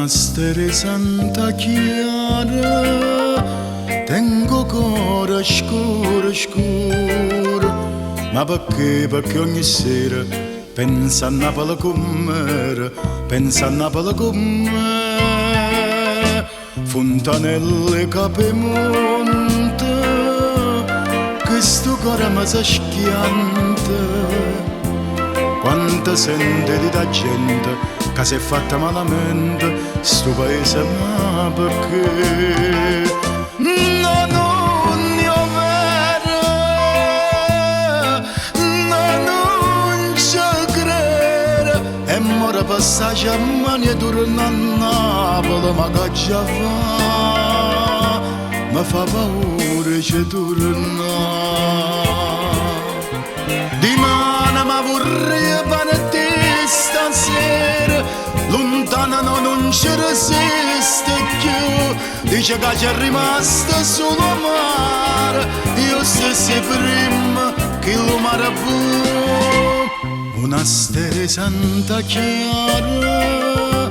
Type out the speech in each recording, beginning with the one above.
Monasteri Santa Chiara, tengo cuore scuro scuro, ma perché ogni sera pensa a Napoli con me, pensa a Napoli con me. Fontanelle Capemonte, questo cuore mi si schianta, quanta sente di da gente che si è fatta malamente, sto paese ma perché? Non vero, non ci credo, e mora passaggio a mani e torna a Napoli, ma che già fa, mi fa paura ci torna. Di mano ma vorrei partire stasera, lontana non ci resiste più, dice che c'è rimasto solo mare, io stessi prima che lo mare fu. Monasteri Santa Chiara,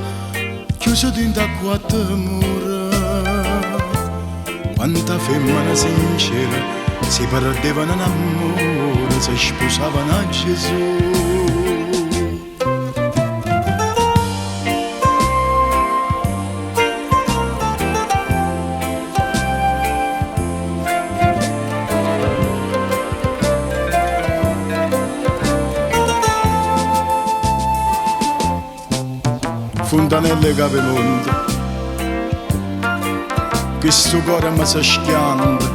chiuso dentro a quattro mura, quanta femmina sincera si perdevano in amore, si sposavano a Gesù. Fontanelle Capemonte, questo cuore mi si schianta,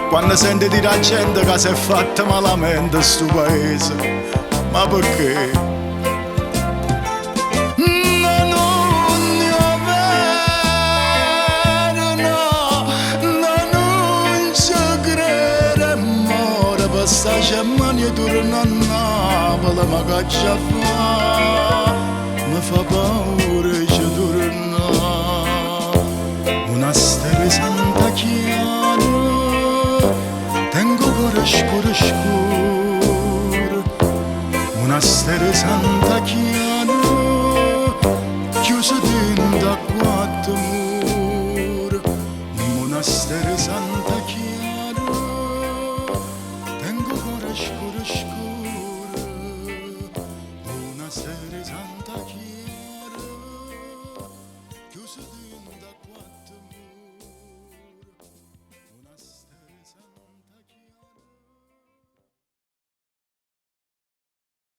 quando sente di la gente che si è fatta malamente sto paese, ma perché? Non ci credo, mora passaggio a mani e torna a Napoli, ma che già fa, mi fa paura ci torna. Monasteri Santa Chiara, tengo cuore scuro scuro, Monasteri Santa Chiara, chiuso dentro a